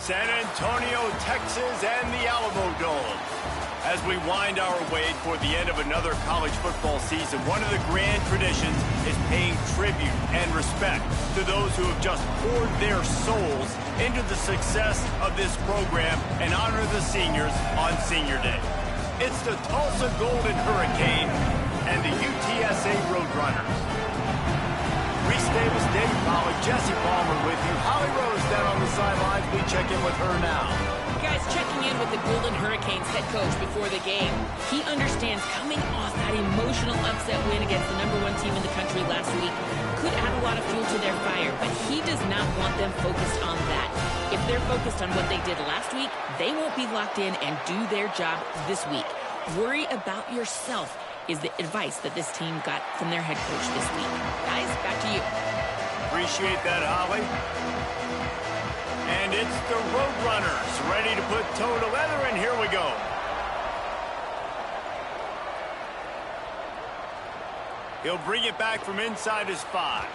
San Antonio, Texas, and the Alamo Dome. As we wind our way toward the end of another college football season, one of the grand traditions is paying tribute and respect to those who have just poured their souls into the success of this program and honor the seniors on Senior Day. It's the Tulsa Golden Hurricane and the UTSA Roadrunners. Reese Davis, Dave Pollack, Jesse Palmer with you. Holly Rose down on the sidelines. We check in with her now. Guys, checking in with the Golden Hurricanes head coach before the game. He understands coming off that emotional upset win against the #1 team in the country last week could add a lot of fuel to their fire, but he does not want them focused on that. If they're focused on what they did last week, they won't be locked in and do their job this week. Worry about yourself is the advice that this team got from their head coach this week. Guys, back to you. Appreciate that, Holly. And it's the Roadrunners ready to put toe to leather, and here we go. He'll bring it back from inside his 5.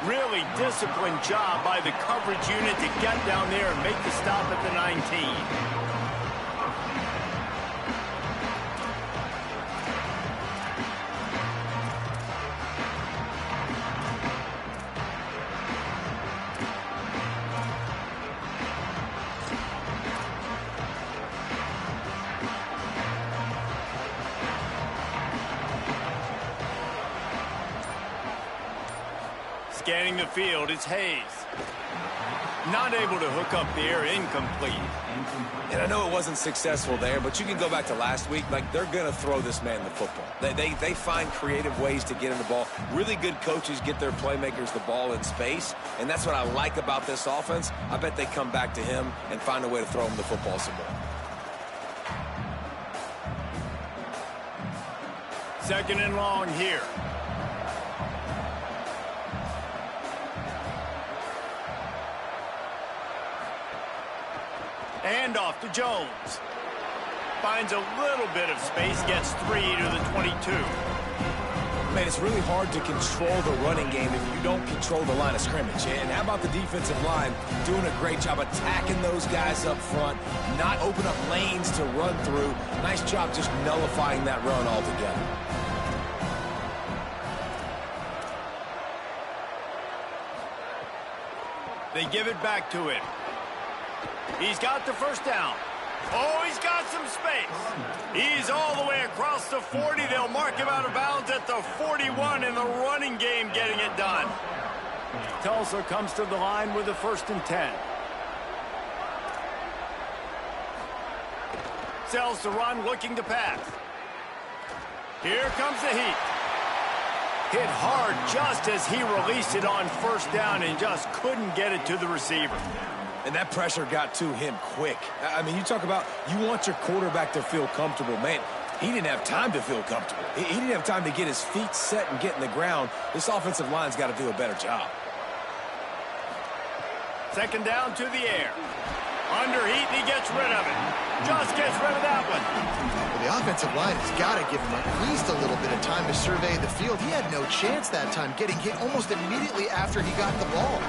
Really disciplined job by the coverage unit to get down there and make the stop at the 19. Scanning the field, it's Hayes. Not able to hook up there, incomplete. And I know it wasn't successful there, but you can go back to last week. Like, they're going to throw this man the football. They find creative ways to get him the ball. Really good coaches get their playmakers the ball in space, and that's what I like about this offense. I bet they come back to him and find a way to throw him the football some more. Second and long here. And off to Jones. Finds a little bit of space, gets 3 to the 22. Man, it's really hard to control the running game if you don't control the line of scrimmage. And how about the defensive line doing a great job attacking those guys up front, not open up lanes to run through. Nice job just nullifying that run altogether. They give it back to him. He's got the first down. Oh, he's got some space. He's all the way across the 40. They'll mark him out of bounds at the 41 in the running game, getting it done. Tulsa comes to the line with a 1st and 10. Sells to run, looking to pass. Here comes the heat. Hit hard just as he released it on 1st down and just couldn't get it to the receiver. And that pressure got to him quick. I mean, you talk about you want your quarterback to feel comfortable. Man, he didn't have time to feel comfortable. He didn't have time to get his feet set and get in the ground. This offensive line's got to do a better job. Second down to the air. Under heat, and he gets rid of it. Just gets rid of that one. Well, the offensive line has got to give him at least a little bit of time to survey the field. He had no chance that time, getting hit almost immediately after he got the ball.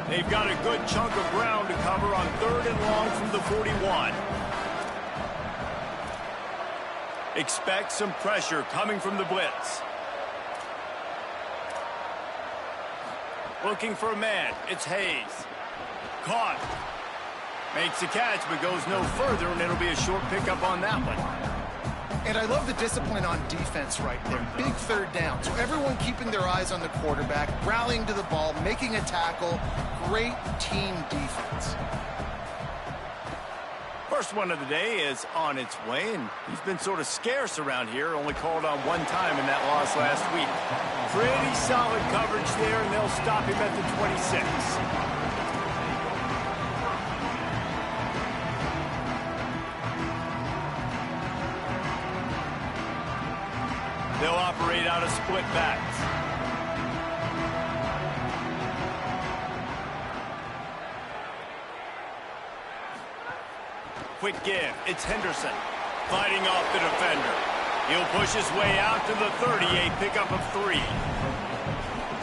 They've got a good chunk of ground to cover on 3rd and long from the 41. Expect some pressure coming from the blitz. Looking for a man. It's Hayes. Caught. Makes the catch, but goes no further, and it'll be a short pickup on that one. And I love the discipline on defense right there. Big 3rd down. So everyone keeping their eyes on the quarterback, rallying to the ball, making a tackle. Great team defense. First one of the day is on its way, and he's been sort of scarce around here, only called on 1 time in that loss last week. Pretty solid coverage there, and they'll stop him at the 26. They'll operate out of split backs. Quick give. It's Henderson fighting off the defender. He'll push his way out to the 38, pickup of 3.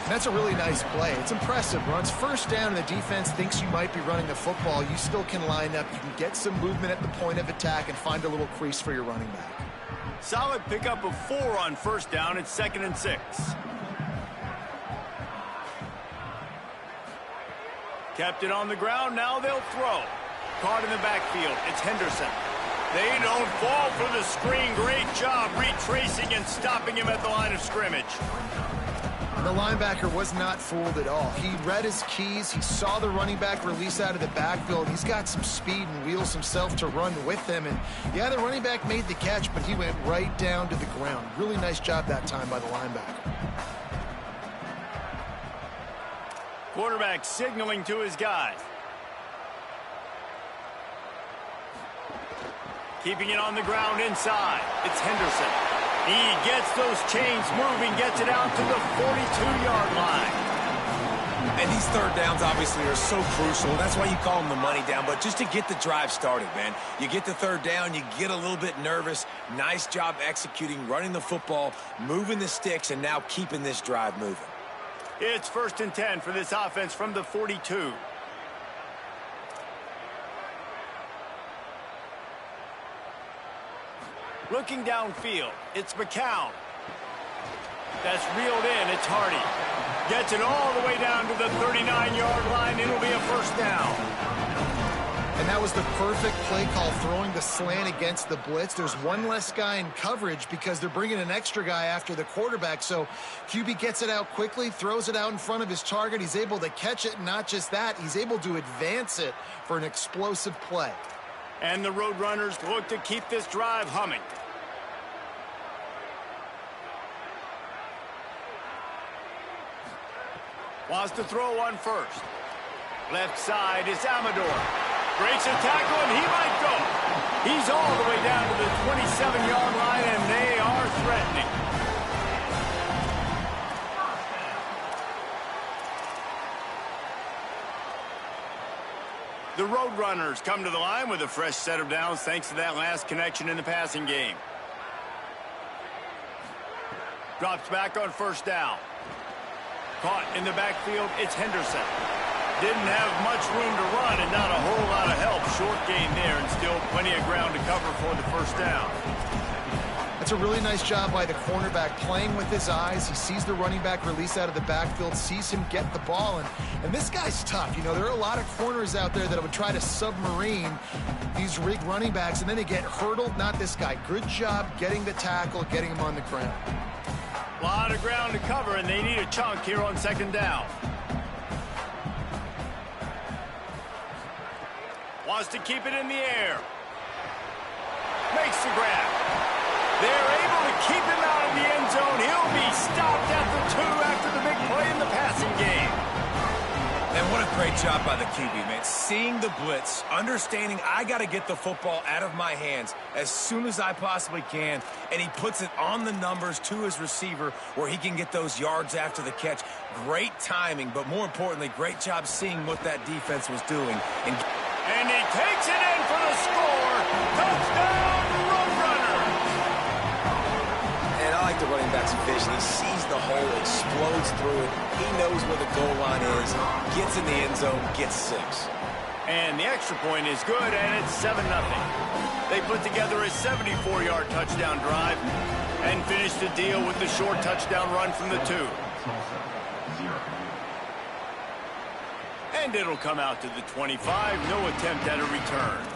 And that's a really nice play. It's impressive. Runs first down and the defense thinks you might be running the football. You still can line up. You can get some movement at the point of attack and find a little crease for your running back. Solid pickup of 4 on first down. It's 2nd and 6. Kept it on the ground. Now they'll throw. Caught in the backfield. It's Henderson. They don't fall for the screen. Great job retracing and stopping him at the line of scrimmage. The linebacker was not fooled at all. He read his keys. He saw the running back release out of the backfield. He's got some speed and wheels himself to run with him. And, yeah, the running back made the catch, but he went right down to the ground. Really nice job that time by the linebacker. Quarterback signaling to his guy. Keeping it on the ground inside. It's Henderson. He gets those chains moving, gets it out to the 42-yard line. And these third downs obviously are so crucial. That's why you call them the money down. But just to get the drive started, man, you get the third down, you get a little bit nervous. Nice job executing, running the football, moving the sticks, and now keeping this drive moving. It's 1st and 10 for this offense from the 42. Looking downfield, it's McCown. That's reeled in, it's Hardy. Gets it all the way down to the 39-yard line. It'll be a first down. And that was the perfect play call, throwing the slant against the blitz. There's one less guy in coverage because they're bringing an extra guy after the quarterback. So QB gets it out quickly, throws it out in front of his target. He's able to catch it, and not just that, he's able to advance it for an explosive play. And the Roadrunners look to keep this drive humming. Wants to throw on first. Left side is Amador. Breaks a tackle, and he might go. He's all the way down to the 27-yard line, and they are threatening. The Roadrunners come to the line with a fresh set of downs thanks to that last connection in the passing game. Drops back on first down. Caught in the backfield, it's Henderson. Didn't have much room to run and not a whole lot of help. Short gain there and still plenty of ground to cover for the first down. That's a really nice job by the cornerback, playing with his eyes. He sees the running back release out of the backfield, sees him get the ball, and this guy's tough. You know, there are a lot of corners out there that would try to submarine these rig running backs, and then they get hurdled. Not this guy. Good job getting the tackle, getting him on the ground. A lot of ground to cover, and they need a chunk here on second down. Wants to keep it in the air. Makes the grab. They're able to keep him out of the end zone. He'll be stopped at the 2 after the big play in the passing game. And what a great job by the QB, man. Seeing the blitz, understanding I got to get the football out of my hands as soon as I possibly can, and he puts it on the numbers to his receiver where he can get those yards after the catch. Great timing, but more importantly, great job seeing what that defense was doing. And he takes it in for the score. Touchdown, Roadrunners. And I like the running back's vision. He sees the hole, explodes through it. He knows where the goal line is, gets in the end zone, gets 6. And the extra point is good, and it's 7-0. They put together a 74-yard touchdown drive and finish the deal with the short touchdown run from the 2. And it'll come out to the 25. No attempt at a return.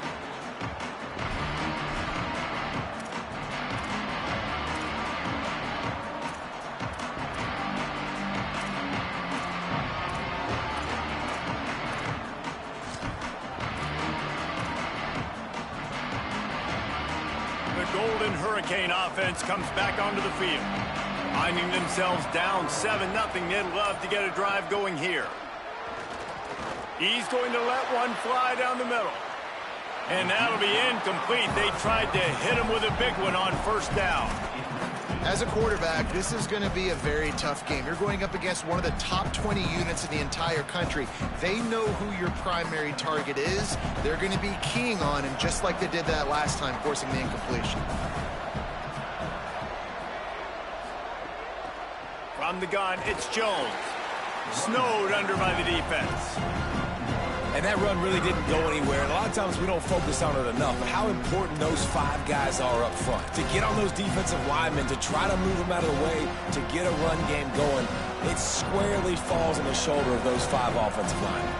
The Golden Hurricane offense comes back onto the field. Finding themselves down 7-0, they'd love to get a drive going here. He's going to let one fly down the middle. And that'll be incomplete. They tried to hit him with a big one on first down. As a quarterback, this is going to be a very tough game. You're going up against one of the top 20 units in the entire country. They know who your primary target is. They're going to be keying on him, just like they did that last time, forcing the incompletion. From the gun, it's Jones. Snowed under by the defense. And that run really didn't go anywhere. And a lot of times we don't focus on it enough. But how important those 5 guys are up front. To get on those defensive linemen, to try to move them out of the way, to get a run game going, it squarely falls on the shoulder of those 5 offensive linemen.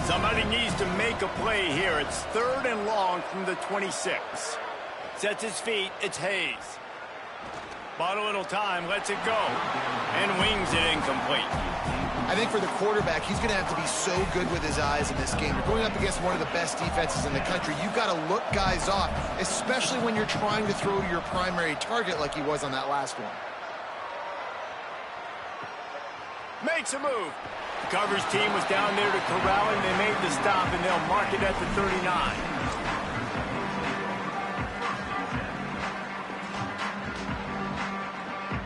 Somebody needs to make a play here. It's 3rd and long from the 26. Sets his feet. It's Hayes. Bought a little time. Lets it go. And wings it incomplete. I think for the quarterback, he's going to have to be so good with his eyes in this game. You're going up against one of the best defenses in the country. You've got to look guys off, especially when you're trying to throw your primary target like he was on that last one. Makes a move. The coverage team was down there to corral him. They made the stop, and they'll mark it at the 39.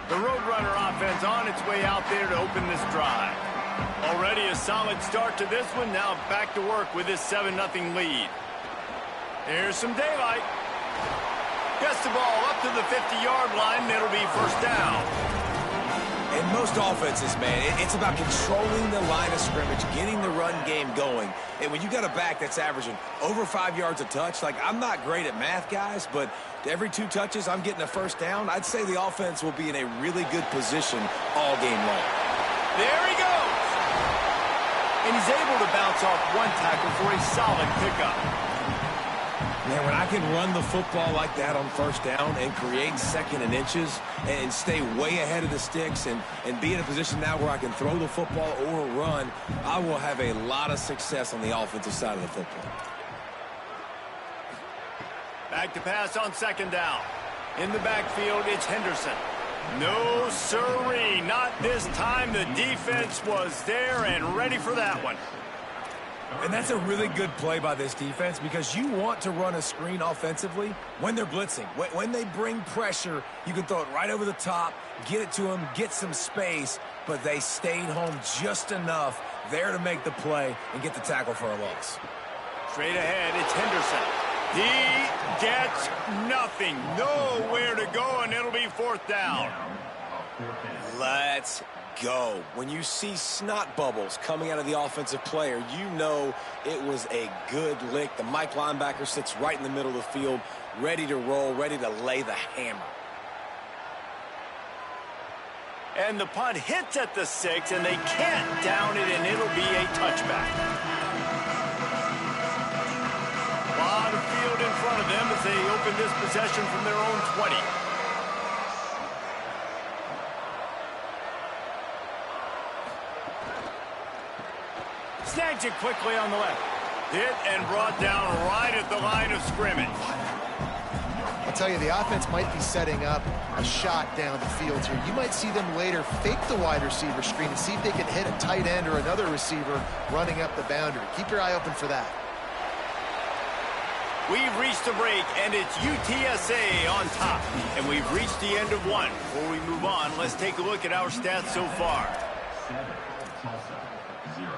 The Roadrunner offense on its way out there to open this drive. Already a solid start to this one. Now back to work with this 7-0 lead. There's some daylight. Gets the ball up to the 50-yard line, and it'll be first down. In most offenses, man, it's about controlling the line of scrimmage, getting the run game going. And when you got a back that's averaging over 5 yards a touch, like, I'm not great at math, guys, but every 2 touches I'm getting a first down, I'd say the offense will be in a really good position all game long. There he goes. And he's able to bounce off 1 tackle for a solid pickup. Man, when I can run the football like that on first down and create 2nd and inches and stay way ahead of the sticks and be in a position now where I can throw the football or run, I will have a lot of success on the offensive side of the football. Back to pass on 2nd down. In the backfield, it's Henderson. No siree, not this time. The defense was there and ready for that one. And that's a really good play by this defense because you want to run a screen offensively when they're blitzing. When they bring pressure, you can throw it right over the top, get it to them, get some space, but they stayed home just enough there to make the play and get the tackle for a loss. Straight ahead, it's Henderson. He gets nothing. Nowhere to go, and it'll be 4th down. Let's go. When you see snot bubbles coming out of the offensive player, you know it was a good lick. The Mike linebacker sits right in the middle of the field, ready to roll, ready to lay the hammer. And the punt hits at the 6, and they can't down it, and it'll be a touchback. A lot of field in front of them as they open this possession from their own 20. Snags it quickly on the left. Hit and brought down right at the line of scrimmage. I'll tell you, the offense might be setting up a shot down the field here. You might see them later fake the wide receiver screen and see if they can hit a tight end or another receiver running up the boundary. Keep your eye open for that. We've reached the break, and it's UTSA on top. And we've reached the end of one. Before we move on, let's take a look at our stats so far. Tulsa, 0.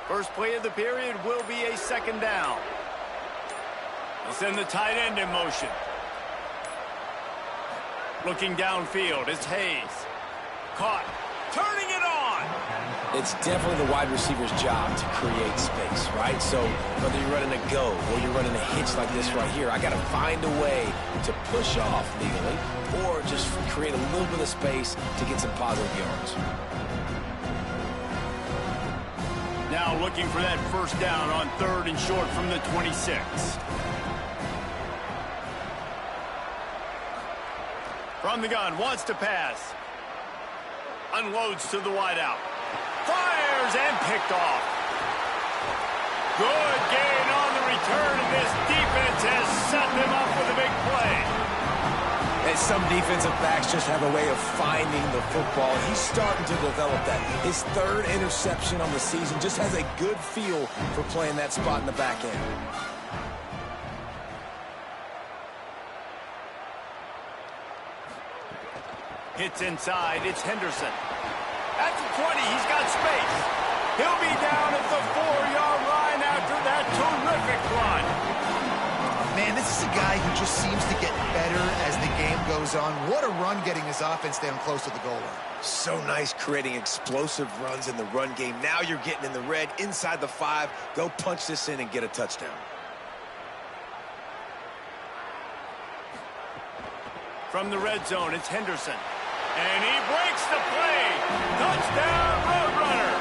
First play of the period will be a 2nd down. They'll send the tight end in motion. Looking downfield, it's Hayes. Caught. Turning it on. It's definitely the wide receiver's job to create space, right? So whether you're running a go or you're running a hitch like this right here, I got to find a way to push off legally or just create a little bit of space to get some positive yards. Now looking for that first down on 3rd and short from the 26. From the gun, wants to pass. Unloads to the wideout. Fires and picked off. Good gain on the return, and this defense has set them up with a big play. And some defensive backs just have a way of finding the football. He's starting to develop that. His 3rd interception on the season just has a good feel for playing that spot in the back end. Hits inside, it's Henderson. At the 20, he's got space. He'll be down at the 4-yard line after that terrific run. Man, this is a guy who just seems to get better as the game goes on. What a run getting his offense down close to the goal line. So nice creating explosive runs in the run game. Now you're getting in the red, inside the 5. Go punch this in and get a touchdown. From the red zone, it's Henderson. And he breaks the play. Touchdown, Roadrunner.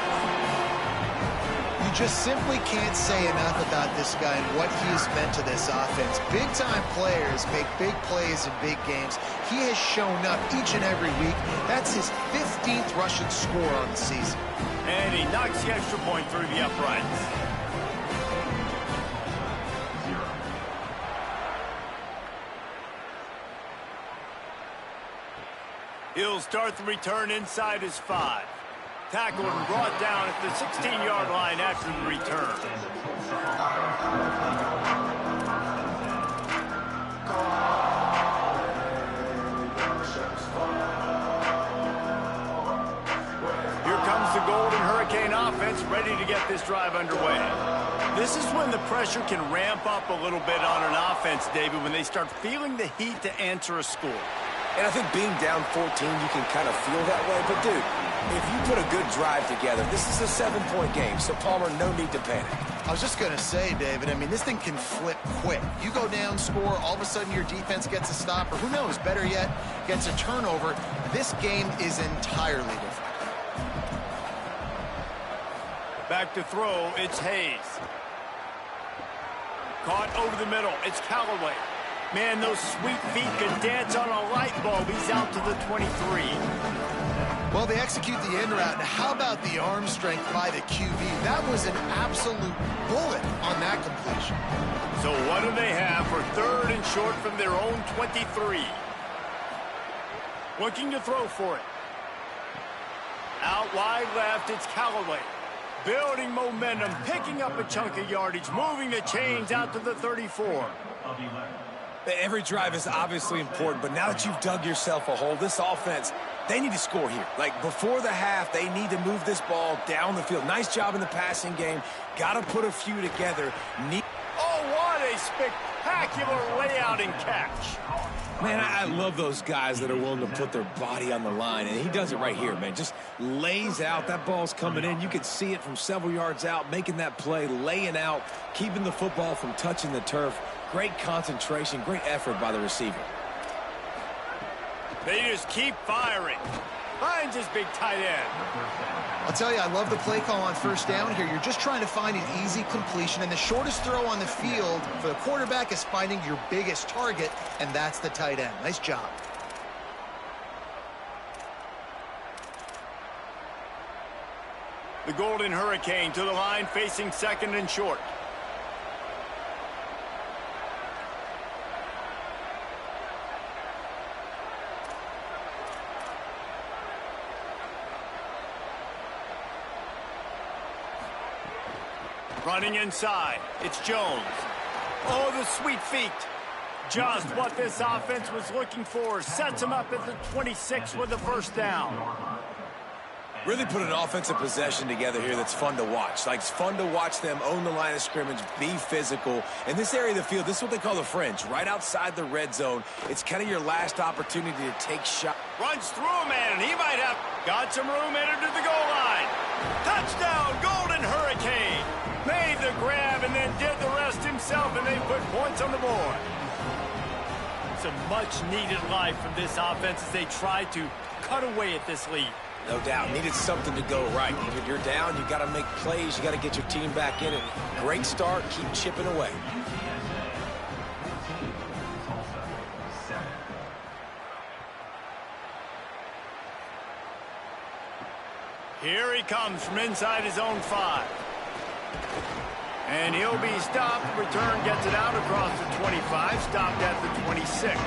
You just simply can't say enough about this guy and what he's meant to this offense. Big-time players make big plays in big games. He has shown up each and every week. That's his 15th rushing score on the season. And he knocks the extra point through the uprights. 0. He'll start the return inside his 5. Tackled and brought down at the 16-yard line after the return. Here comes the Golden Hurricane offense, ready to get this drive underway. This is when the pressure can ramp up a little bit on an offense, David, when they start feeling the heat to answer a score. And I think being down 14, you can kind of feel that way. But, dude, if you put a good drive together, this is a 7-point game. So, Palmer, no need to panic. I was just going to say, David, I mean, this thing can flip quick. You go down, score, all of a sudden your defense gets a stop, or who knows, better yet, gets a turnover. This game is entirely different. Back to throw, it's Hayes. Caught over the middle, it's Callaway. Man, those sweet feet can dance on a light bulb. He's out to the 23. Well, they execute the end route. Now, how about the arm strength by the QB? That was an absolute bullet on that completion. So what do they have for 3rd and short from their own 23? Looking to throw for it. Out wide left, it's Callaway. Building momentum, picking up a chunk of yardage, moving the chains out to the 34. Every drive is obviously important, but now that you've dug yourself a hole, this offense, they need to score here. Like, before the half, they need to move this ball down the field. Nice job in the passing game. Got to put a few together. Oh, what a spectacular layout and catch. Man, I love those guys that are willing to put their body on the line, and he does it right here, man. Just lays out. That ball's coming in. You can see it from several yards out, making that play, laying out, keeping the football from touching the turf. Great concentration, great effort by the receiver. They just keep firing. Finds his big tight end. I'll tell you, I love the play call on 1st down here. You're just trying to find an easy completion, and the shortest throw on the field for the quarterback is finding your biggest target, and that's the tight end. Nice job. The Golden Hurricane to the line, facing 2nd and short. Running inside, it's Jones. Oh, the sweet feet. Just what this offense was looking for. Sets him up at the 26 with the 1st down. Really put an offensive possession together here that's fun to watch. Like, it's fun to watch them own the line of scrimmage, be physical. In this area of the field, this is what they call the fringe, right outside the red zone. It's kind of your last opportunity to take shots. Runs through a man, and he might have got some room headed to the goal line. Touchdown, Golden Hurricane. Made the grab and then did the rest himself, and they put points on the board. Some much-needed life from this offense as they try to cut away at this lead. No doubt. Needed something to go right. When you're down, you got to make plays. You got to get your team back in it. Great start. Keep chipping away. Tulsa, 7. Here he comes from inside his own 5. And he'll be stopped. Return gets it out across the 25. Stopped at the 26.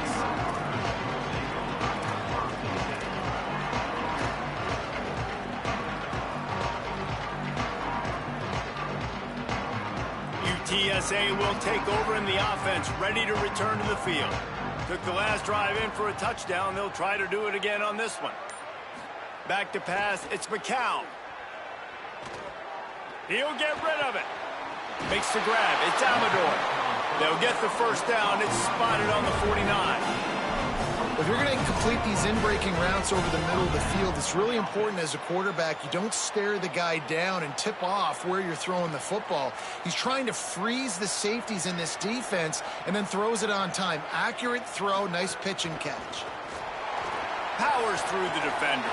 UTSA will take over in the offense, ready to return to the field. Took the last drive in for a touchdown. They'll try to do it again on this one. Back to pass, it's McCown. He'll get rid of it. Makes the grab, it's Amador. They'll get the first down. It's spotted on the 49. If you're going to complete these in-breaking routes over the middle of the field, it's really important as a quarterback you don't stare the guy down and tip off where you're throwing the football. He's trying to freeze the safeties in this defense and then throws it on time. Accurate throw, nice pitch and catch. Powers through the defender.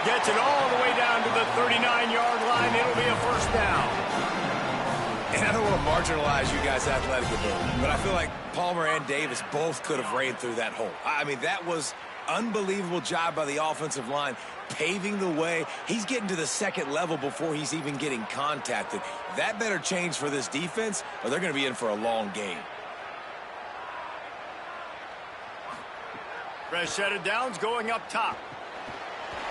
Gets it all the way down to the 39-yard line. It'll be a first down. And I don't want to marginalize you guys' athletic ability, but I feel like Palmer and Davis both could have ran through that hole. I mean, that was unbelievable job by the offensive line, paving the way. He's getting to the second level before he's even getting contacted. That better change for this defense, or they're going to be in for a long game. Fresh set of downs going up top.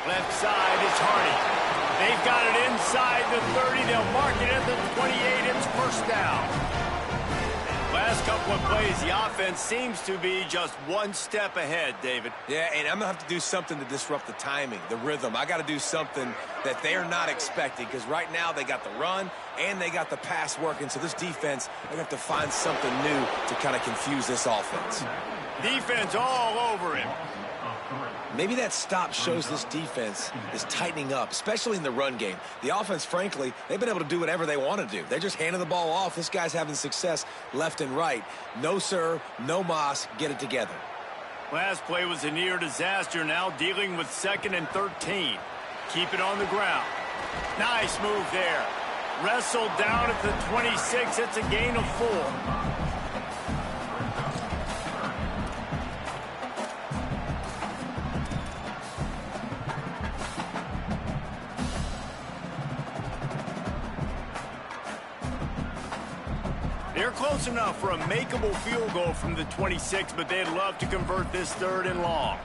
Left side is Hardy. They've got it inside the 30. They'll mark it at the 28. It's first down. Last couple of plays, the offense seems to be just one step ahead, David. Yeah, and I'm going to have to do something to disrupt the timing, the rhythm. I got to do something that they're not expecting, because right now they got the run and they got the pass working. So this defense, they're going to have to find something new to kind of confuse this offense. Defense all over him. Maybe that stop shows this defense is tightening up, especially in the run game. The offense, frankly, they've been able to do whatever they want to do. They're just handing the ball off. This guy's having success left and right. No, sir, no mas, get it together. Last play was a near disaster, now dealing with 2nd and 13. Keep it on the ground. Nice move there. Wrestled down at the 26. It's a gain of 4. They're close enough for a makeable field goal from the 26, but they'd love to convert this 3rd and long.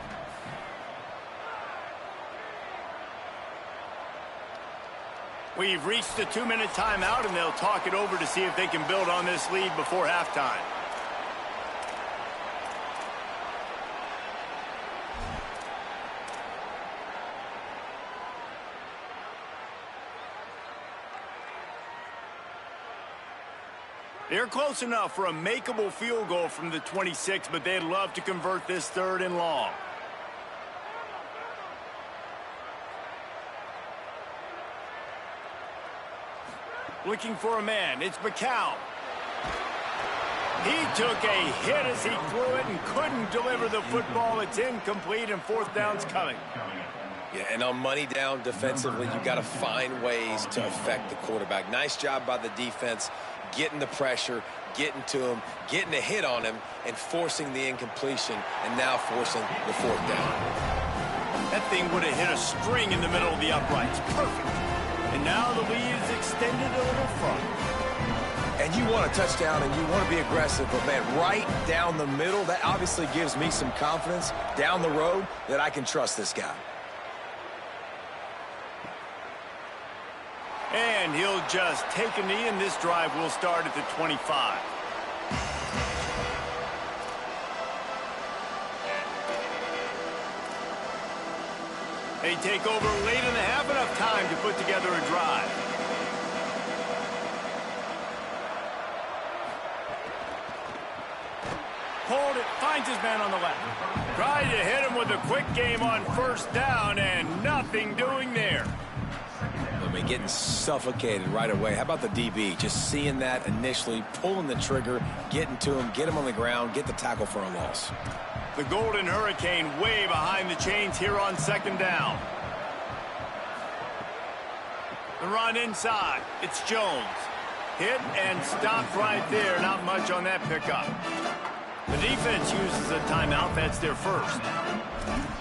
We've reached the 2-minute timeout, and they'll talk it over to see if they can build on this lead before halftime. They're close enough for a makeable field goal from the 26, but they'd love to convert this 3rd and long. Looking for a man. It's McCown. He took a hit as he threw it and couldn't deliver the football. It's incomplete, and 4th down's coming. Yeah, and on money down defensively, you got to find ways to affect the quarterback. Nice job by the defense, getting the pressure, getting to him, getting a hit on him, and forcing the incompletion, and now forcing the 4th down. That thing would have hit a string in the middle of the uprights. Perfect. And now the lead is extended a little front. And you want a touchdown, and you want to be aggressive, but, man, right down the middle, that obviously gives me some confidence down the road that I can trust this guy. And he'll just take a knee, and this drive will start at the 25. They take over late in the half, enough time to put together a drive. Hold it, finds his man on the left. Tried to hit him with a quick game on 1st down, and nothing doing there. I mean, getting suffocated right away. How about the DB? Just seeing that initially, pulling the trigger, getting to him, get him on the ground, get the tackle for a loss. The Golden Hurricane way behind the chains here on 2nd down. The run inside. It's Jones. Hit and stopped right there. Not much on that pickup. The defense uses a timeout. That's their first.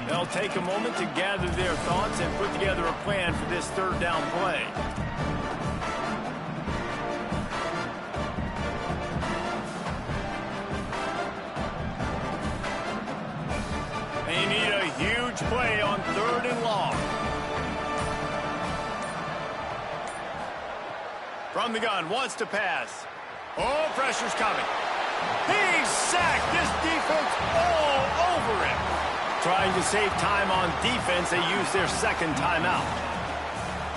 They'll take a moment to gather their thoughts and put together a plan for this 3rd down play. They need a huge play on 3rd and long. From the gun, wants to pass. Oh, pressure's coming. He's sacked. This defense all over him. Trying to save time on defense, they use their 2nd timeout.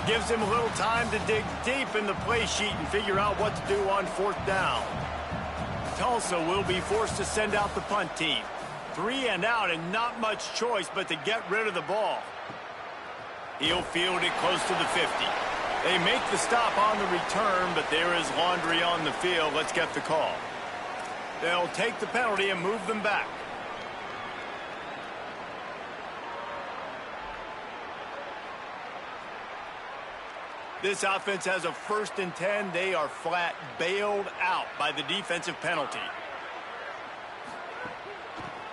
Gives him a little time to dig deep in the play sheet and figure out what to do on 4th down. Tulsa will be forced to send out the punt team. 3 and out and not much choice but to get rid of the ball. He'll field it close to the 50. They make the stop on the return, but there is laundry on the field. Let's get the call. They'll take the penalty and move them back. This offense has a 1st and 10. They are flat bailed out by the defensive penalty.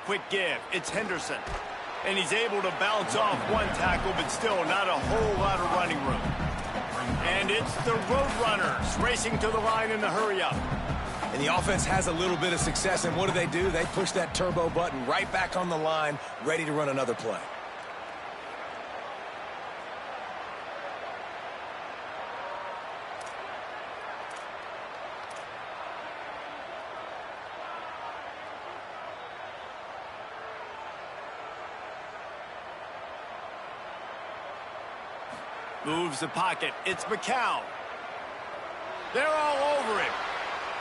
Quick give. It's Henderson. And he's able to bounce off one tackle, but still not a whole lot of running room. And it's the Roadrunners racing to the line in the hurry-up. And the offense has a little bit of success, and what do? They push that turbo button right back on the line, ready to run another play. Moves the pocket. It's McCown. They're all over him.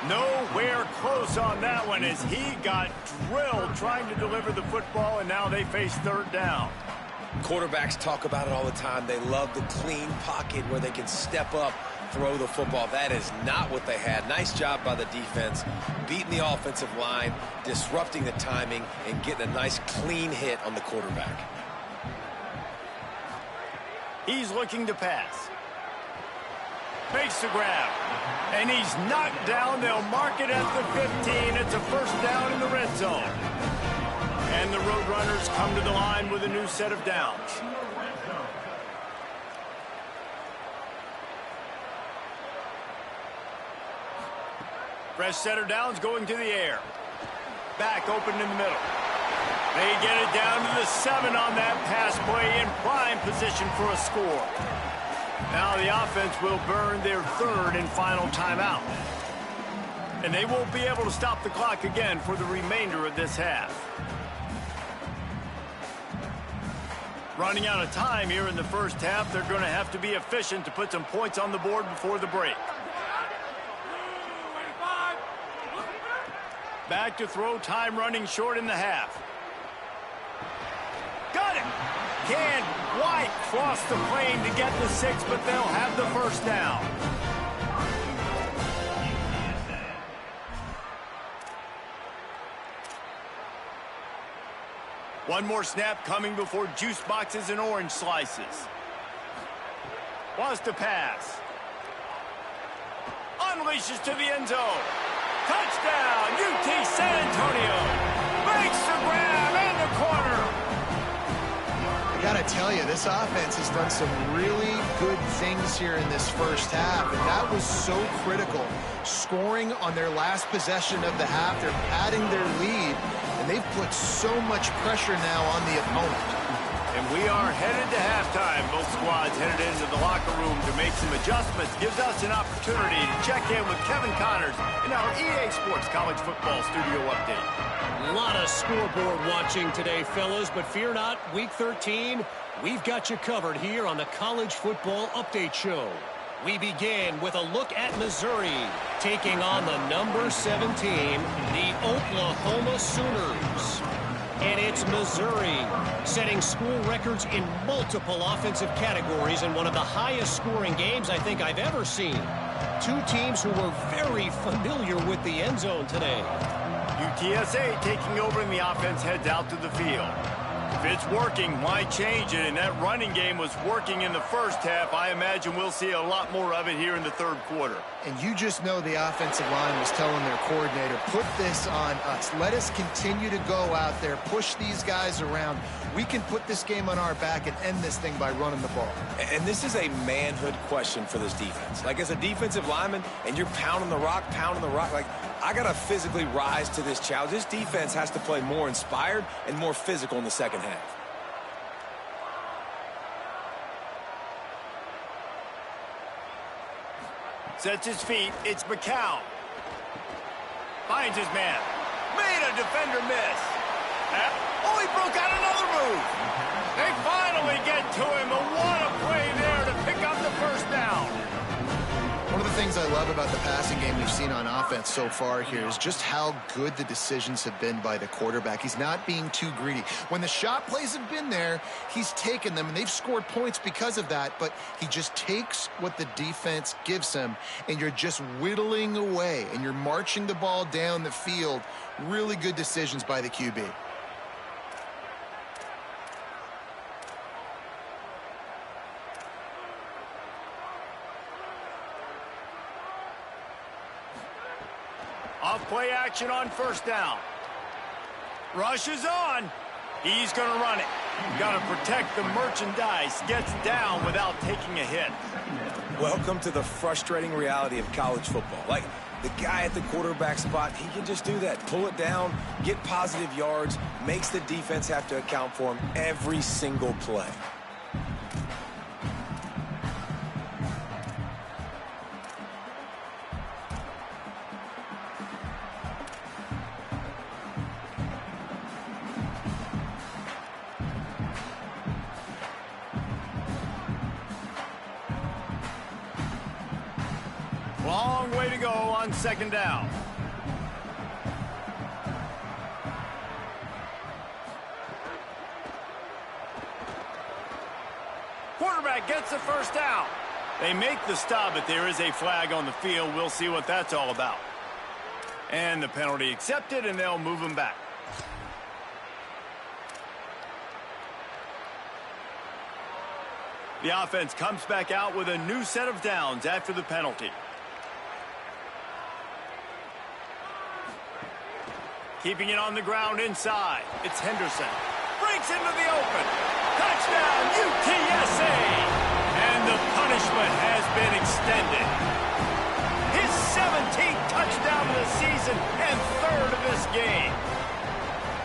Nowhere close on that one as he got drilled trying to deliver the football, and now they face 3rd down. Quarterbacks talk about it all the time. They love the clean pocket where they can step up, throw the football. That is not what they had. Nice job by the defense, beating the offensive line, disrupting the timing, and getting a nice clean hit on the quarterback. He's looking to pass. Makes the grab. And he's knocked down. They'll mark it at the 15. It's a 1st down in the red zone. And the Roadrunners come to the line with a new set of downs. Fresh set of downs going to the air. Back open in the middle. They get it down to the 7 on that pass play in prime position for a score. Now the offense will burn their 3rd and final timeout. And they won't be able to stop the clock again for the remainder of this half. Running out of time here in the 1st half, they're going to have to be efficient to put some points on the board before the break. Back to throw, time running short in the half. Got it! Can White cross the plane to get the 6, but they'll have the 1st down. One more snap coming before juice boxes and orange slices. Wants to pass. Unleashes to the end zone. Touchdown, UT San Antonio. Makes the grab in the corner. I gotta tell you, this offense has done some really good things here in this 1st half, and that was so critical. Scoring on their last possession of the half, they're padding their lead, and they've put so much pressure now on the opponent. And we are headed to halftime. Both squads headed into the locker room to make some adjustments. Gives us an opportunity to check in with Kevin Connors in our EA Sports College Football Studio Update. A lot of scoreboard watching today, fellas, but fear not, Week 13, we've got you covered here on the College Football Update Show. We begin with a look at Missouri, taking on the number 17, the Oklahoma Sooners. And it's Missouri, setting school records in multiple offensive categories in one of the highest scoring games I think I've ever seen. 2 teams who were very familiar with the end zone today. UTSA taking over and the offense heads out to the field. If it's working, why change it? And that running game was working in the 1st half. I imagine we'll see a lot more of it here in the 3rd quarter. And you just know the offensive line was telling their coordinator, put this on us. Let us continue to go out there, push these guys around. We can put this game on our back and end this thing by running the ball. And this is a manhood question for this defense. Like, as a defensive lineman, and you're pounding the rock, like, I got to physically rise to this challenge. This defense has to play more inspired and more physical in the 2nd half. Sets his feet. It's McCown. Finds his man. Made a defender miss. Oh, he broke out another move. They finally get to him. But what a play there to pick up the 1st down. One of the things I love about the passing game we've seen on offense so far here is just how good the decisions have been by the quarterback. He's not being too greedy. When the shot plays have been there, he's taken them, and they've scored points because of that, but he just takes what the defense gives him, and you're just whittling away, and you're marching the ball down the field. Really good decisions by the QB. Off play action on first down. Rush is on. He's going to run it. Got to protect the merchandise. Gets down without taking a hit. Welcome to the frustrating reality of college football. Like, the guy at the quarterback spot, he can just do that. Pull it down, get positive yards, makes the defense have to account for him every single play. Long way to go on second down. Quarterback gets the first down. They make the stop, but there is a flag on the field. We'll see what that's all about. And the penalty accepted, and they'll move him back. The offense comes back out with a new set of downs after the penalty. Keeping it on the ground inside. It's Henderson. Breaks into the open. Touchdown, UTSA! And the punishment has been extended. His 17th touchdown of the season and third of this game.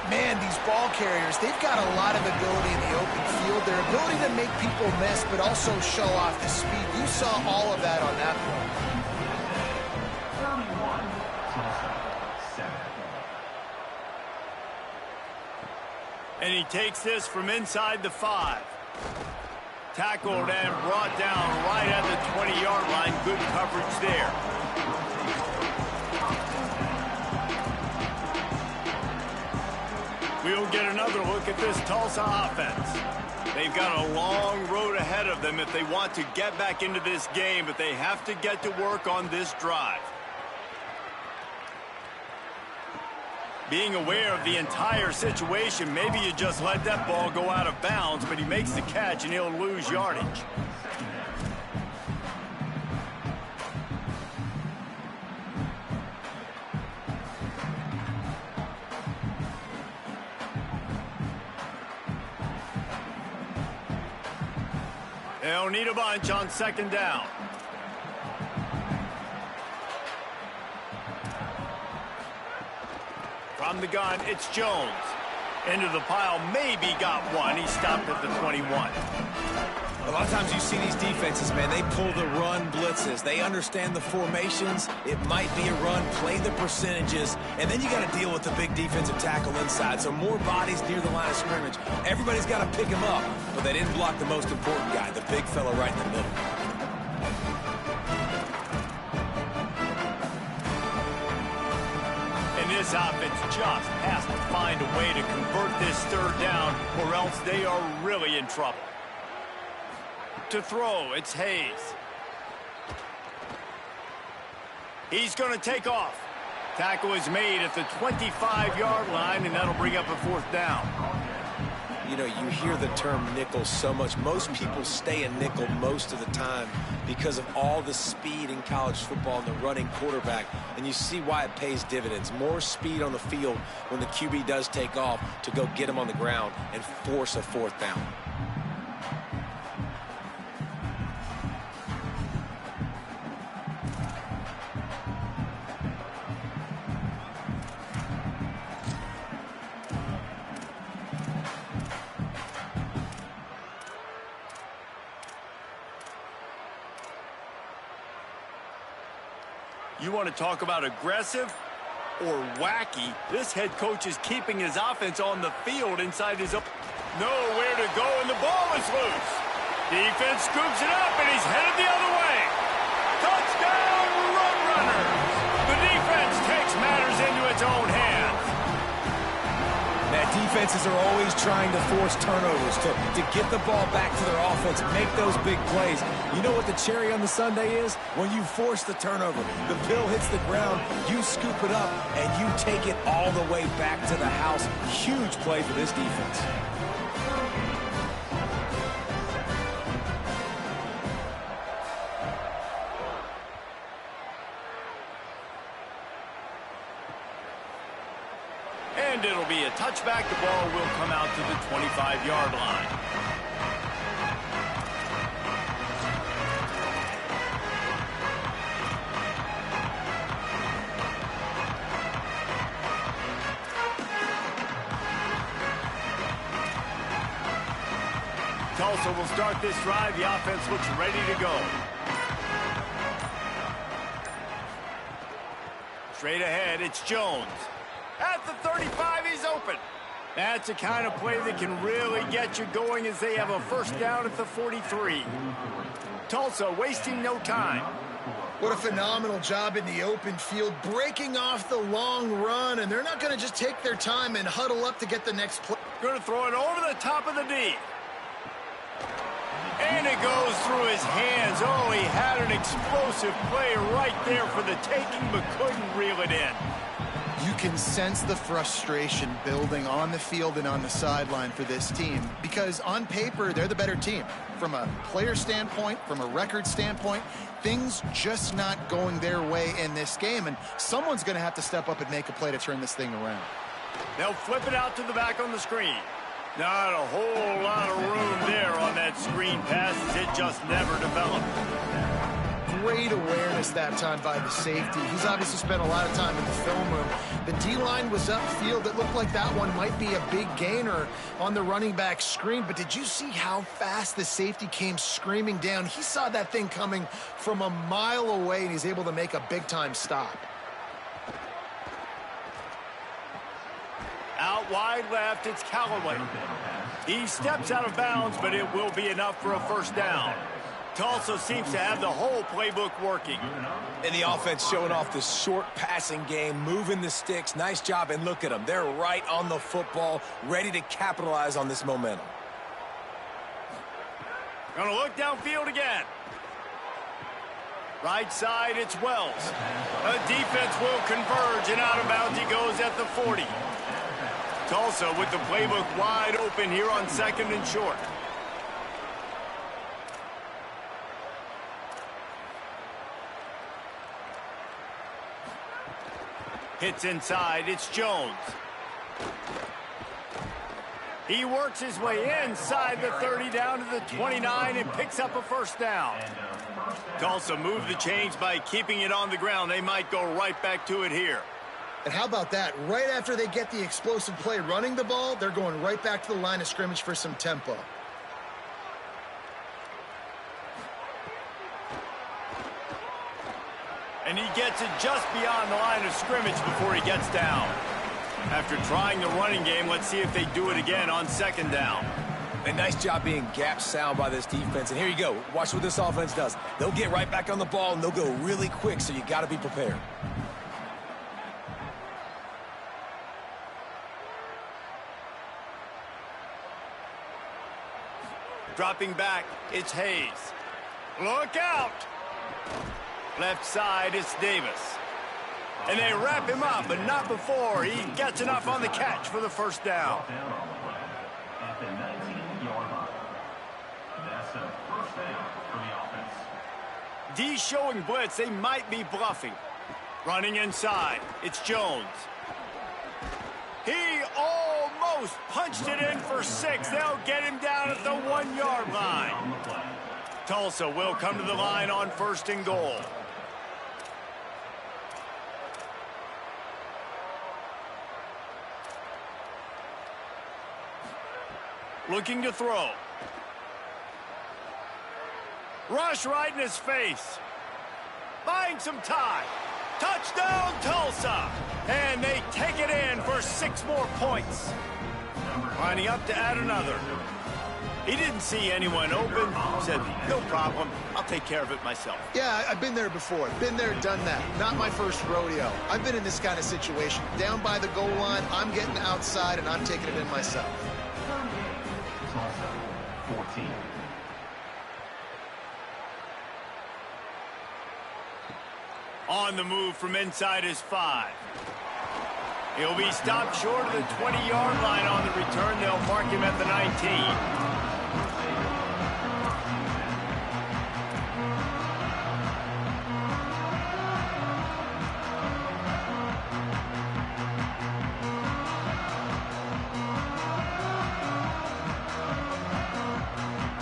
Man, these ball carriers, they've got a lot of ability in the open field. Their ability to make people miss, but also show off the speed. You saw all of that on that play. 31, Tulsa, 7. And he takes this from inside the 5. Tackled and brought down right at the 20-yard line. Good coverage there. We'll get another look at this Tulsa offense. They've got a long road ahead of them if they want to get back into this game, but they have to get to work on this drive. Being aware of the entire situation, maybe you just let that ball go out of bounds, but he makes the catch and he'll lose yardage. They'll need a bunch on second down. From the gun, it's Jones. Into the pile, maybe got one. He stopped at the 21. A lot of times you see these defenses, man, they pull the run blitzes. They understand the formations. It might be a run, play the percentages, and then you got to deal with the big defensive tackle inside. So more bodies near the line of scrimmage. Everybody's got to pick him up, but they didn't block the most important guy, the big fella right in the middle. And this offense just has to find a way to convert this third down, or else they are really in trouble. To throw, it's Hayes. He's going to take off. Tackle is made at the 25-yard line, and that'll bring up a fourth down. You know, you hear the term nickel so much. Most people stay in nickel most of the time because of all the speed in college football and the running quarterback, and you see why it pays dividends. More speed on the field when the QB does take off to go get him on the ground and force a fourth down. You want to talk about aggressive or wacky? This head coach is keeping his offense on the field inside his own. Nowhere to go, and the ball is loose. Defense scoops it up, and he's headed the other way. Touchdown! Defenses are always trying to force turnovers to get the ball back to their offense, make those big plays. You know what the cherry on the sundae is? When you force the turnover, the pill hits the ground, you scoop it up, and you take it all the way back to the house. Huge play for this defense. And it'll be a touchback. The ball will come out to the 25-yard line. Tulsa will start this drive. The offense looks ready to go. Straight ahead, it's Jones. At the 35, he's open. That's the kind of play that can really get you going as they have a first down at the 43. Tulsa wasting no time. What a phenomenal job in the open field, breaking off the long run, and they're not going to just take their time and huddle up to get the next play. Going to throw it over the top of the D. And it goes through his hands. Oh, he had an explosive play right there for the taking, but couldn't reel it in. You can sense the frustration building on the field and on the sideline for this team because on paper, they're the better team. From a player standpoint, from a record standpoint, things just not going their way in this game, and someone's going to have to step up and make a play to turn this thing around. They'll flip it out to the back on the screen. Not a whole lot of room there on that screen pass as it just never developed. Great awareness that time by the safety. He's obviously spent a lot of time in the film room. The D-line was upfield. It looked like that one might be a big gainer on the running back screen, but did you see how fast the safety came screaming down? He saw that thing coming from a mile away, and he's able to make a big-time stop. Out wide left, it's Callaway. He steps out of bounds, but it will be enough for a first down. Tulsa seems to have the whole playbook working. And the offense showing off this short passing game, moving the sticks. Nice job, and look at them. They're right on the football, ready to capitalize on this momentum. Gonna look downfield again. Right side, it's Wells. The defense will converge, and out of bounds he goes at the 40. Tulsa with the playbook wide open here on second and short. Hits inside, it's Jones. He works his way inside the 30 down to the 29 and picks up a first down. Tulsa moved the chains by keeping it on the ground. They might go right back to it here. And how about that? Right after they get the explosive play running the ball, they're going right back to the line of scrimmage for some tempo. And he gets it just beyond the line of scrimmage before he gets down. After trying the running game, let's see if they do it again on second down. A nice job being gap sound by this defense. And here you go. Watch what this offense does. They'll get right back on the ball, and they'll go really quick, so you got to be prepared. Dropping back, it's Hayes. Look out! Left side, it's Davis. And they wrap him up, but not before he gets enough on the catch for the first down. At the 19-yard line. That's a first down for the offense. D showing blitz, they might be bluffing. Running inside, it's Jones. He almost punched it in for 6. They'll get him down at the 1-yard line. Tulsa will come to the line on first and goal. Looking to throw. Rush right in his face. Buying some time. Touchdown, Tulsa! And they take it in for 6 more points. Lining up to add another. He didn't see anyone open, said, no problem, I'll take care of it myself. Yeah, I've been there before. Been there, done that. Not my first rodeo. I've been in this kind of situation. Down by the goal line, I'm getting outside, and I'm taking it in myself. Tulsa, 14. On the move from inside his 5. He'll be stopped short of the 20-yard line on the return. They'll mark him at the 19.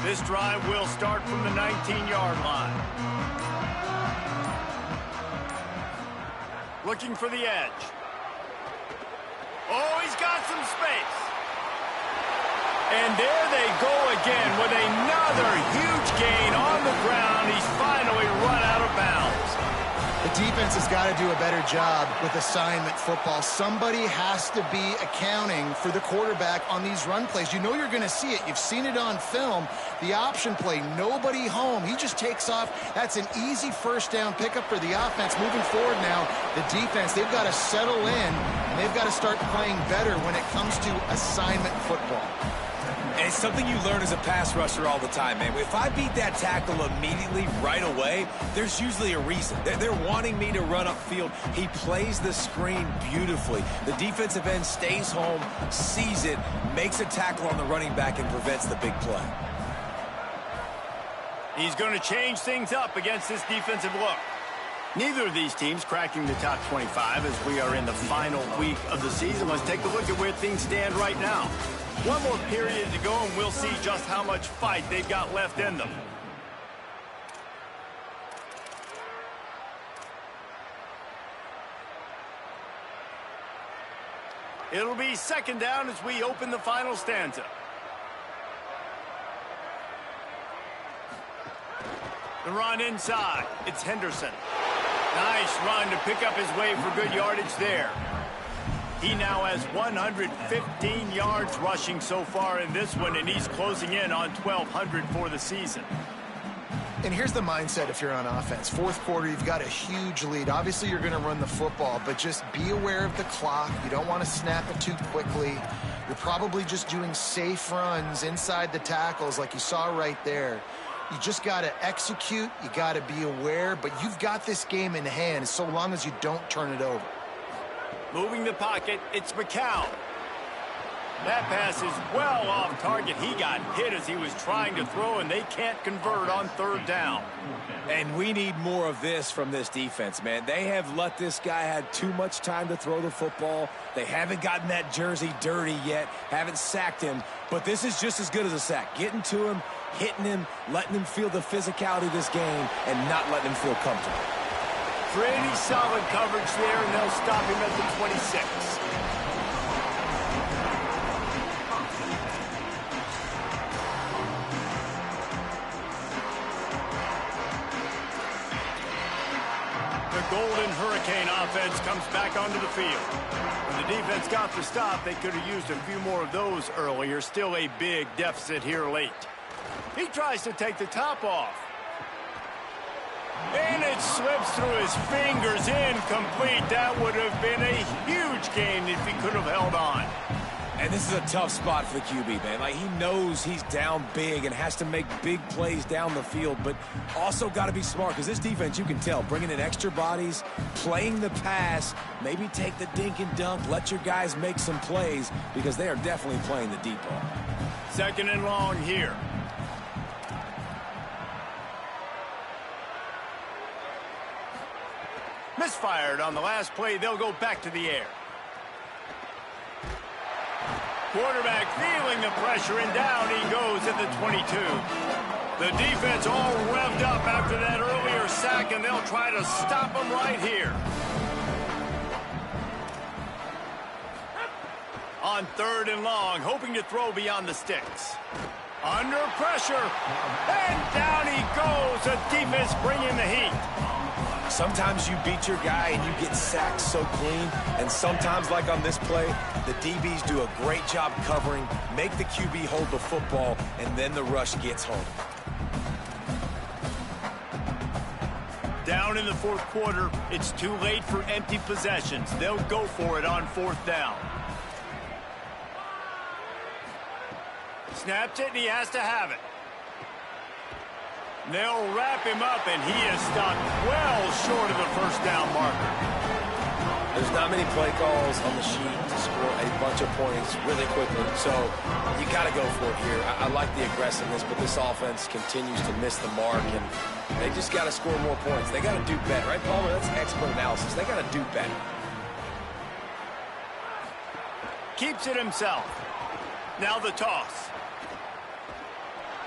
This drive will start from the 19-yard line. Looking for the edge. Oh, he's got some space. And there they go again with another huge gain on the ground. He's finally run out of bounds. The defense has got to do a better job with assignment football. Somebody has to be accounting for the quarterback on these run plays. You know you're going to see it. You've seen it on film. The option play, nobody home. He just takes off. That's an easy first down pickup for the offense. Moving forward now, the defense, they've got to settle in, and they've got to start playing better when it comes to assignment football. And it's something you learn as a pass rusher all the time, man. If I beat that tackle immediately, right away, there's usually a reason. They're wanting me to run upfield. He plays the screen beautifully. The defensive end stays home, sees it, makes a tackle on the running back, and prevents the big play. He's going to change things up against this defensive look. Neither of these teams cracking the top 25 as we are in the final week of the season. Let's take a look at where things stand right now. One more period to go, and we'll see just how much fight they've got left in them. It'll be second down as we open the final stanza. The run inside. It's Henderson. Nice run to pick up his way for good yardage there. He now has 115 yards rushing so far in this one, and he's closing in on 1,200 for the season. And here's the mindset if you're on offense. Fourth quarter, you've got a huge lead. Obviously, you're going to run the football, but just be aware of the clock. You don't want to snap it too quickly. You're probably just doing safe runs inside the tackles like you saw right there. You just got to execute. You got to be aware, but you've got this game in hand so long as you don't turn it over. Moving the pocket, it's McCown. That pass is well off target. He got hit as he was trying to throw, and they can't convert on third down. And we need more of this from this defense, man. They have let this guy have too much time to throw the football. They haven't gotten that jersey dirty yet, haven't sacked him, but this is just as good as a sack. Getting to him, hitting him, letting him feel the physicality of this game, and not letting him feel comfortable. Pretty solid coverage there, and they'll stop him at the 26. The Golden Hurricane offense comes back onto the field. When the defense got the stop, they could have used a few more of those earlier. Still a big deficit here late. He tries to take the top off. And it slips through his fingers, incomplete. That would have been a huge gain if he could have held on. And this is a tough spot for the QB, man. Like, he knows he's down big and has to make big plays down the field, but also got to be smart because this defense, you can tell, bringing in extra bodies, playing the pass, maybe take the dink and dunk, let your guys make some plays because they are definitely playing the deep ball. Second and long here. Misfired on the last play. They'll go back to the air. Quarterback feeling the pressure, and down he goes at the 22. The defense all revved up after that earlier sack, and they'll try to stop him right here. On third and long, hoping to throw beyond the sticks. Under pressure, and down he goes. The defense bringing the heat. Sometimes you beat your guy and you get sacked so clean, and sometimes, like on this play, the DBs do a great job covering, make the QB hold the football, and then the rush gets home. Down in the fourth quarter, it's too late for empty possessions. They'll go for it on fourth down. Snaps it, and he has to have it. They'll wrap him up, and he is stopped well short of the first down marker. There's not many play calls on the sheet to score a bunch of points really quickly, so you got to go for it here. I like the aggressiveness, but this offense continues to miss the mark, and they just got to score more points. They got to do better, right, Palmer? That's expert analysis. They got to do better. Keeps it himself. Now the toss.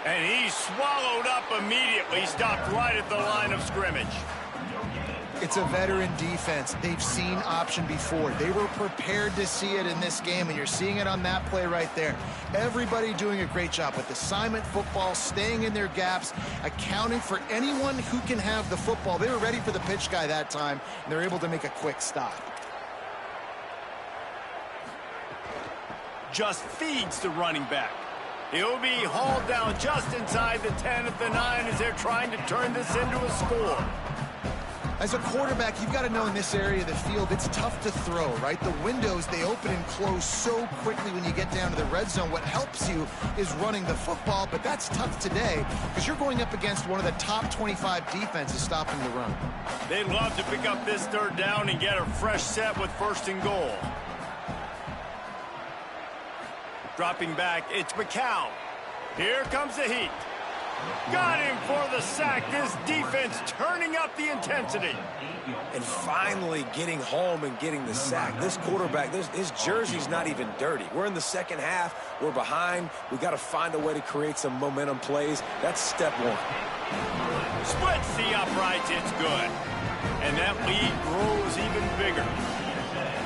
And he's swallowed up immediately, stopped right at the line of scrimmage. It's a veteran defense. They've seen option before. They were prepared to see it in this game, and you're seeing it on that play right there. Everybody doing a great job with assignment football, staying in their gaps, accounting for anyone who can have the football. They were ready for the pitch guy that time, and they're able to make a quick stop. Just feeds the running back. He'll be hauled down just inside the 10 at the 9 as they're trying to turn this into a score. As a quarterback, you've got to know in this area of the field, it's tough to throw, right? The windows, they open and close so quickly when you get down to the red zone. What helps you is running the football, but that's tough today because you're going up against one of the top 25 defenses stopping the run. They'd love to pick up this third down and get a fresh set with first and goal. Dropping back, it's McCown. Here comes the heat. Got him for the sack. This defense turning up the intensity. And finally getting home and getting the sack. This quarterback, his jersey's not even dirty. We're in the second half. We're behind. We got to find a way to create some momentum plays. That's step one. Splits the uprights. It's good. And that lead grows even bigger.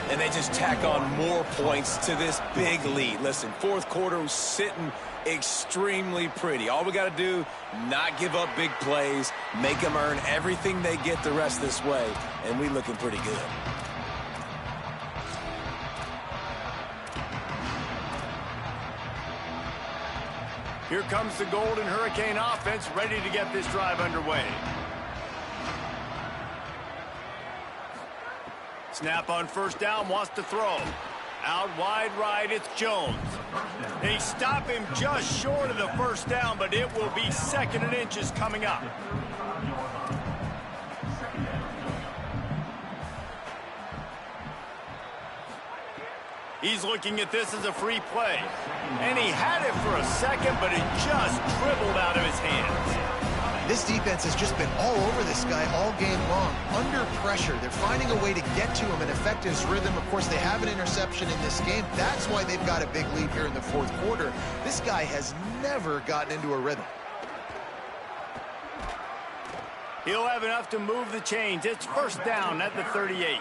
And they just tack on more points to this big lead. Listen, fourth quarter was sitting extremely pretty. All we got to do, not give up big plays, make them earn everything they get the rest this way, and we looking pretty good. Here comes the Golden Hurricane offense, ready to get this drive underway. Snap on first down, wants to throw. Out wide right, it's Jones. They stop him just short of the first down, but it will be second and inches coming up. He's looking at this as a free play. And he had it for a second, but it just dribbled out of his hands. This defense has just been all over this guy all game long. Under pressure, they're finding a way to get to him and affect his rhythm. Of course, they have an interception in this game. That's why they've got a big lead here in the fourth quarter. This guy has never gotten into a rhythm. He'll have enough to move the chains. It's first down at the 38.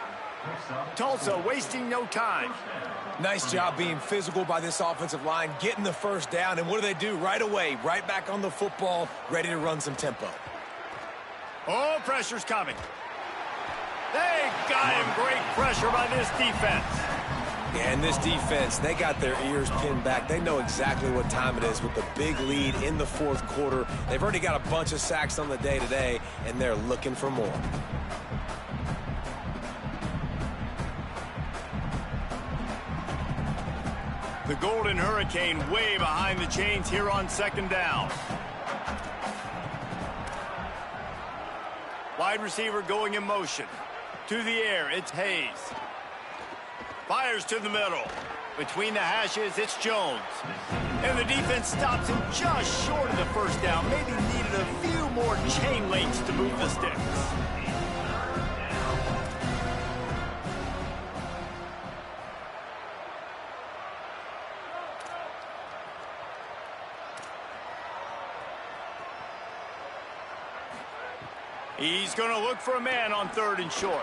Tulsa wasting no time. Nice job being physical by this offensive line, getting the first down, and what do? Right away, right back on the football, ready to run some tempo. Oh, pressure's coming. They got him. Great pressure by this defense. Yeah, and this defense, they got their ears pinned back. They know exactly what time it is with the big lead in the fourth quarter. They've already got a bunch of sacks on the day today, and they're looking for more. The Golden Hurricane way behind the chains here on second down. Wide receiver going in motion. To the air, it's Hayes. Fires to the middle. Between the hashes, it's Jones. And the defense stops him just short of the first down. Maybe needed a few more chain links to move the sticks. He's going to look for a man on third and short.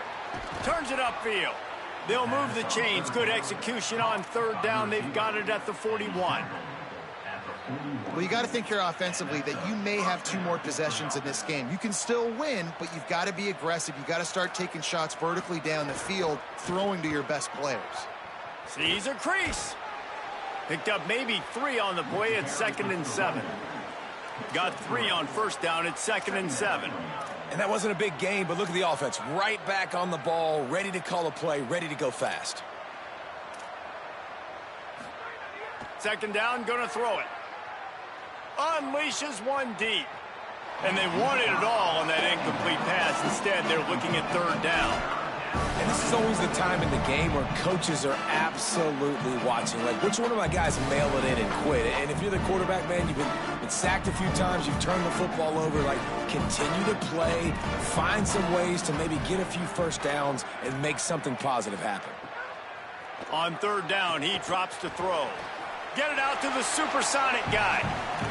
Turns it upfield. They'll move the chains. Good execution on third down. They've got it at the 41. Well, you got to think here offensively that you may have 2 more possessions in this game. You can still win, but you've got to be aggressive. You've got to start taking shots vertically down the field, throwing to your best players. Sees a crease. Picked up maybe 3 on the play at 2nd and 7. Got 3 on first down at 2nd and 7. And that wasn't a big gain, but look at the offense. Right back on the ball, ready to call a play, ready to go fast. 2nd down, gonna throw it. Unleashes one deep. And they wanted it all on that incomplete pass. Instead, they're looking at 3rd down. And this is always the time in the game where coaches are absolutely watching. Like, which one of my guys mail it in and quit? And if you're the quarterback, man, you've been sacked a few times, you've turned the football over. Like, continue to play, find some ways to maybe get a few first downs and make something positive happen. On 3rd down, he drops to throw. Get it out to the supersonic guy.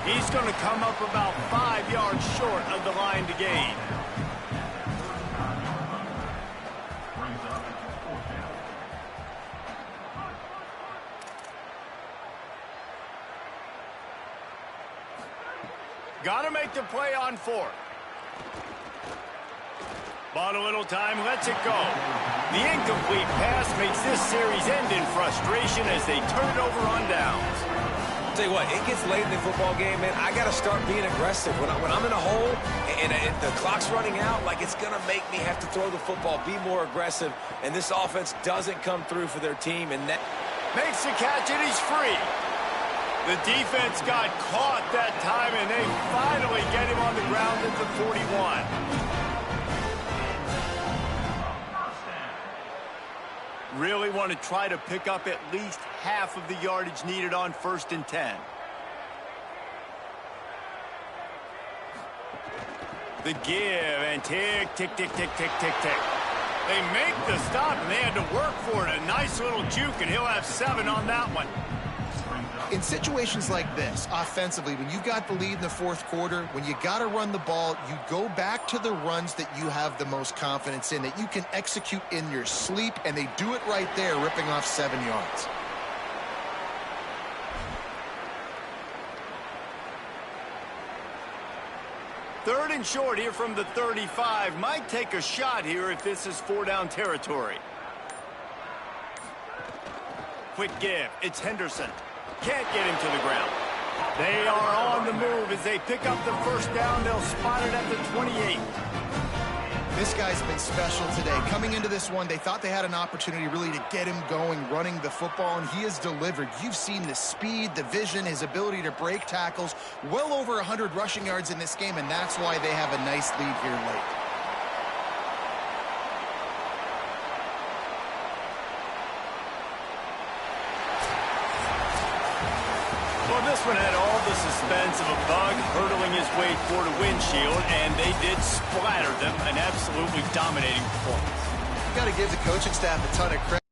He's going to come up about 5 yards short of the line to gain. Got to make the play on 4th. Bought a little time, lets it go. The incomplete pass makes this series end in frustration as they turn it over on downs. Tell you what, it gets late in the football game, man. I got to start being aggressive. When I'm in a hole and the clock's running out, like, it's going to make me have to throw the football, be more aggressive, and this offense doesn't come through for their team. And that makes the catch, and he's free. The defense got caught that time, and they finally get him on the ground at the 41. Really want to try to pick up at least half of the yardage needed on 1st and 10. The give, and tick, tick, tick, tick, tick, tick, tick. They make the stop, and they had to work for it. A nice little juke, and he'll have 7 on that one. In situations like this, offensively, when you've got the lead in the 4th quarter, when you got to run the ball, you go back to the runs that you have the most confidence in, that you can execute in your sleep, and they do it right there, ripping off 7 yards. Third and short here from the 35. Might take a shot here if this is 4-down territory. Quick give. It's Henderson. Can't get him to the ground. They are on the move as they pick up the 1st down. They'll spot it at the 28. This guy's been special today. Coming into this one, they thought they had an opportunity really to get him going, running the football, and he has delivered. You've seen the speed, the vision, his ability to break tackles. Well over 100 rushing yards in this game, and that's why they have a nice lead here late. Well, this one had all the suspense of a bug hurtling his way toward a windshield, and they did splatter them. An absolutely dominating performance. Got to give the coaching staff a ton of credit.